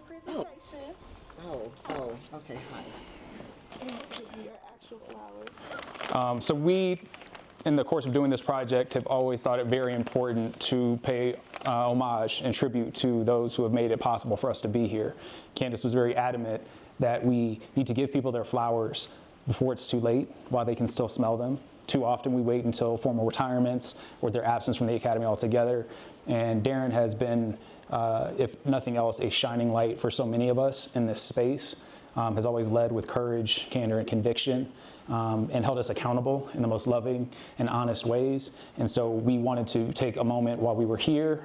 presentation. Okay, hi. And give you your actual flowers. So we, in the course of doing this project, have always thought it very important to pay homage and tribute to those who have made it possible for us to be here. Candace was very adamant that we need to give people their flowers before it's too late, while they can still smell them. Too often we wait until formal retirements or their absence from the academy altogether. And Darin has been, if nothing else, a shining light for so many of us in this space. Has always led with courage, candor, and conviction, and held us accountable in the most loving and honest ways. And so we wanted to take a moment while we were here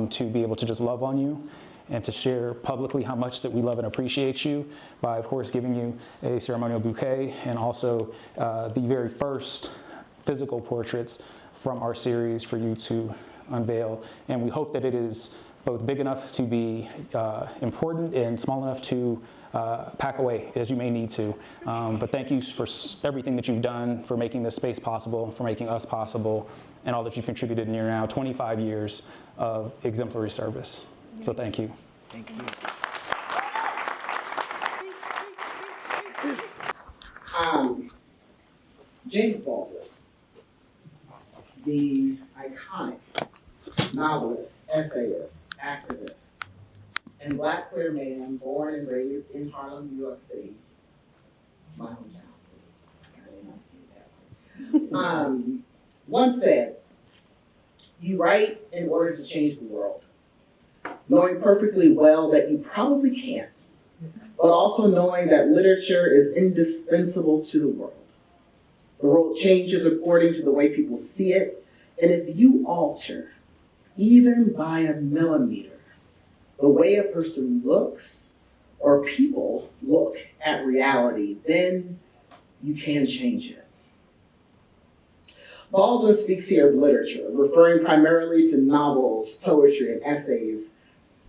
to be able to just love on you and to share publicly how much that we love and appreciate you by, of course, giving you a ceremonial bouquet and also the very first physical portraits from our series for you to unveil. And we hope that it is both big enough to be important and small enough to pack away as you may need to. But thank you for everything that you've done, for making this space possible, for making us possible, and all that you've contributed in your now 25 years of exemplary service. So thank you. Thank you. James Baldwin, the iconic novelist, essayist, activist, and Black queer man born and raised in Harlem, New York City, my hometown city. Once said, "You write in order to change the world, knowing perfectly well that you probably can't, but also knowing that literature is indispensable to the world. The world changes according to the way people see it, and if you alter, even by a millimeter, the way a person looks or people look at reality, then you can change it." Baldwin speaks here of literature, referring primarily to novels, poetry, and essays.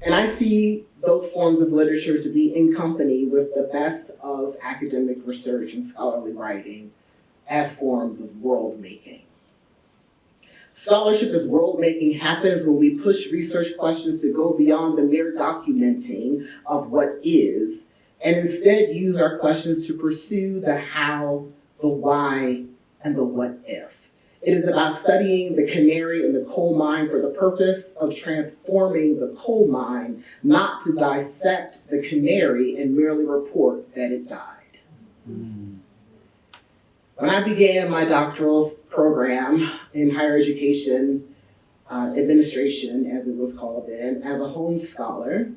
And I see those forms of literature to be in company with the best of academic research and scholarly writing as forms of world making. Scholarship as world making happens when we push research questions to go beyond the mere documenting of what is, and instead use our questions to pursue the how, the why, and the what if. It is about studying the canary in the coal mine for the purpose of transforming the coal mine, not to dissect the canary and merely report that it died. When I began my doctoral program in higher education administration, as it was called then, as a Holmes Scholar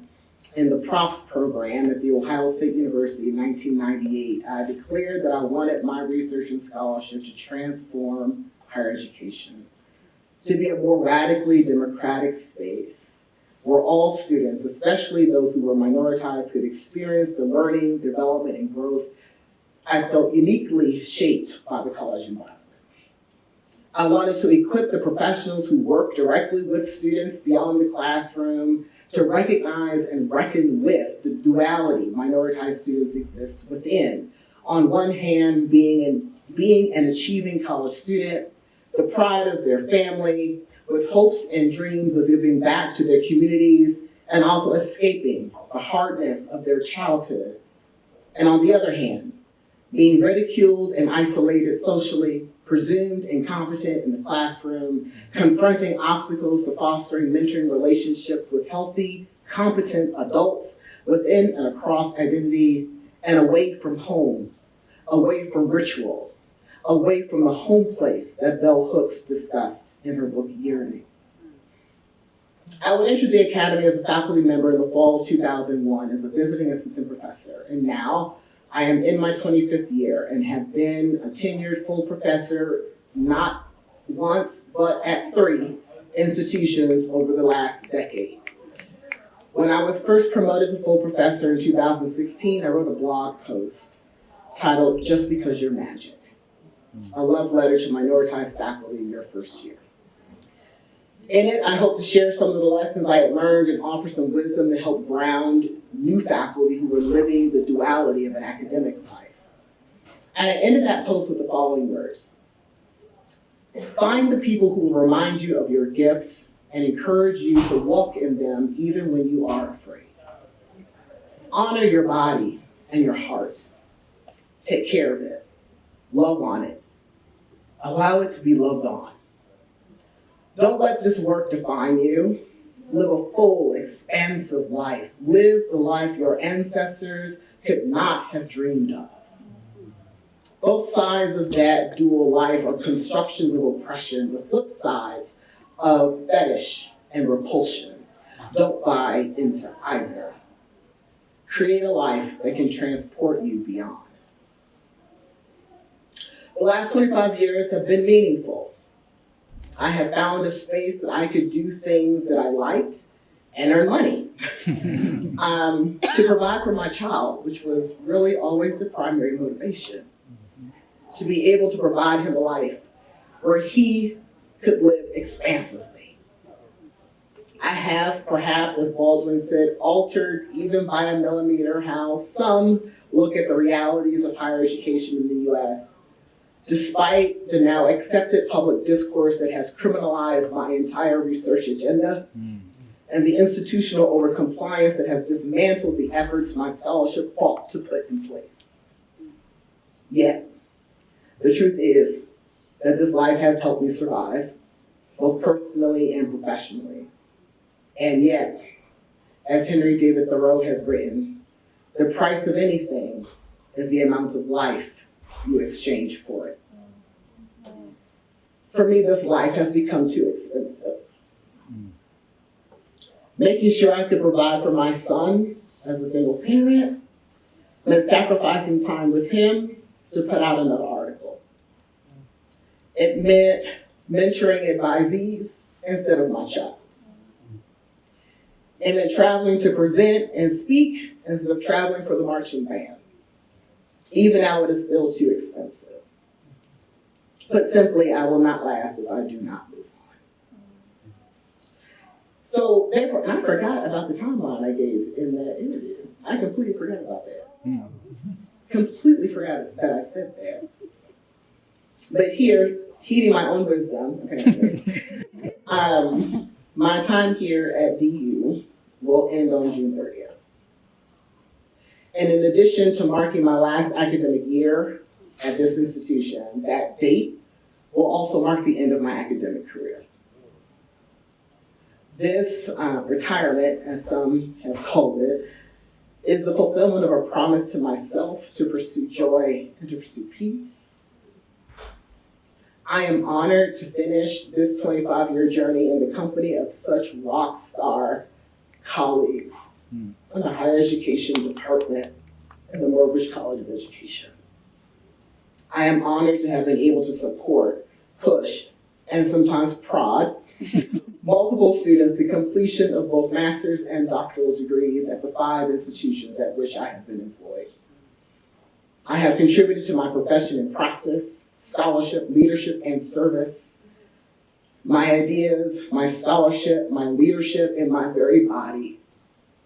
in the Profs program at The Ohio State University in 1998, I declared that I wanted my research and scholarship to transform higher education, to be a more radically democratic space where all students, especially those who were minoritized, could experience the learning, development, and growth I felt uniquely shaped by the college environment. I wanted to equip the professionals who work directly with students beyond the classroom to recognize and reckon with the duality minoritized students exist within. On one hand, being an achieving college student, the pride of their family, with hopes and dreams of giving back to their communities, and also escaping the hardness of their childhood. And on the other hand, being ridiculed and isolated socially, presumed incompetent in the classroom, confronting obstacles to fostering mentoring relationships with healthy, competent adults within and across identity, and away from home, away from ritual, away from the home place that Bell Hooks discussed in her book, Yearning. I would enter the academy as a faculty member in the fall of 2001 as a visiting assistant professor, and now I am in my 25th year and have been a tenured full professor not once, but at 3 institutions over the last decade. When I was first promoted to full professor in 2016, I wrote a blog post titled, "Just Because You're Magic," a love letter to minoritized faculty in your first year. In it, I hope to share some of the lessons I had learned and offer some wisdom to help ground new faculty who were living the duality of an academic life. And I ended that post with the following words: "Find the people who will remind you of your gifts and encourage you to walk in them even when you are afraid." Honor your body and your heart. Take care of it. Love on it. Allow it to be loved on. Don't let this work define you. Live a full, expansive life. Live the life your ancestors could not have dreamed of. Both sides of that dual life are constructions of oppression, the flip sides of fetish and repulsion. Don't buy into either. Create a life that can transport you beyond. The last 25 years have been meaningful. I have found a space that I could do things that I liked and earn money to provide for my child, which was really always the primary motivation. To be able to provide him a life where he could live expansively. I have, perhaps, as Baldwin said, altered even by a millimeter how some look at the realities of higher education in the US, despite the now accepted public discourse that has criminalized my entire research agenda, and the institutional overcompliance that has dismantled the efforts my scholarship fought to put in place. Yet, the truth is that this life has helped me survive, both personally and professionally. And yet, as Henry David Thoreau has written, the price of anything is the amount of life you exchange for it. For me, this life has become too expensive. Making sure I could provide for my son as a single parent meant sacrificing time with him to put out another article. It meant mentoring advisees instead of my child. It meant traveling to present and speak instead of traveling for the marching band. Even now, it is still too expensive. Put simply, I will not last if I do not move on. So therefore, and I forgot about the timeline I gave in that interview. I completely forgot about that. Completely forgot that I said that. But here, heeding my own wisdom, apparently, my time here at DU will end on June 30th. And in addition to marking my last academic year at this institution, that date will also mark the end of my academic career. This retirement, as some have called it, is the fulfillment of a promise to myself to pursue joy and to pursue peace. I am honored to finish this 25-year journey in the company of such rock star colleagues in the higher education department at the Morgridge College of Education. I am honored to have been able to support, push, and sometimes prod multiple students to completion of both master's and doctoral degrees at the 5 institutions at which I have been employed. I have contributed to my profession in practice, scholarship, leadership, and service. My ideas, my scholarship, my leadership, and my very body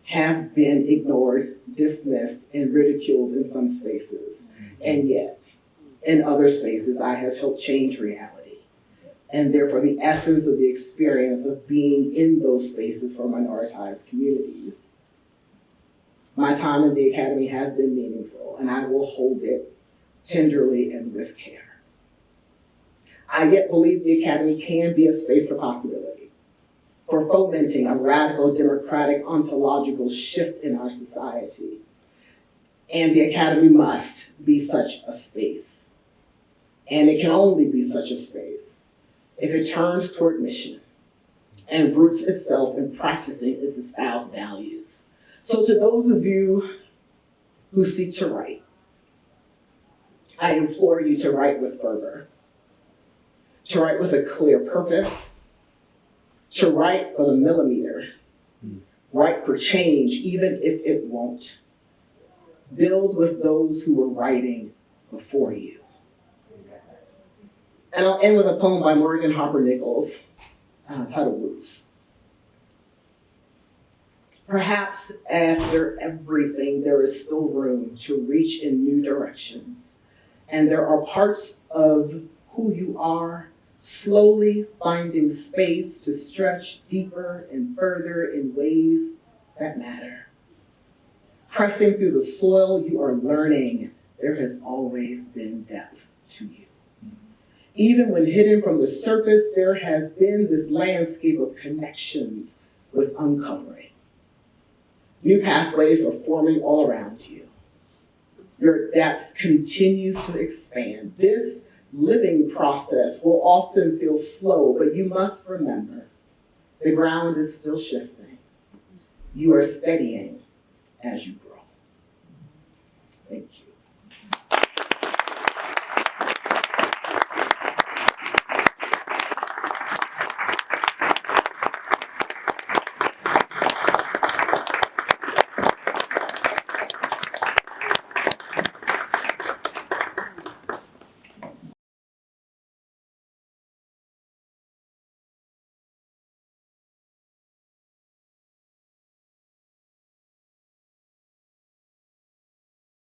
have been ignored, dismissed, and ridiculed in some spaces. And yet, in other spaces, I have helped change reality. And therefore, the essence of the experience of being in those spaces for minoritized communities. My time in the academy has been meaningful, and I will hold it tenderly and with care. I yet believe the academy can be a space for possibility, for fomenting a radical democratic ontological shift in our society. And the academy must be such a space. And it can only be such a space if it turns toward mission and roots itself in practicing its espoused values. So to those of you who seek to write, I implore you to write with fervor, to write with a clear purpose, to write for the millimeter, write for change, even if it won't. Build with those who were writing before you. And I'll end with a poem by Morgan Harper Nichols, titled Roots. Perhaps after everything, there is still room to reach in new directions. And there are parts of who you are slowly finding space to stretch deeper and further in ways that matter. Pressing through the soil, you are learning there has always been depth to you. Even when hidden from the surface, there has been this landscape of connections with uncovering. New pathways are forming all around you. Your depth continues to expand. This living process will often feel slow, but you must remember the ground is still shifting. You are steadying as you grow. Thank you.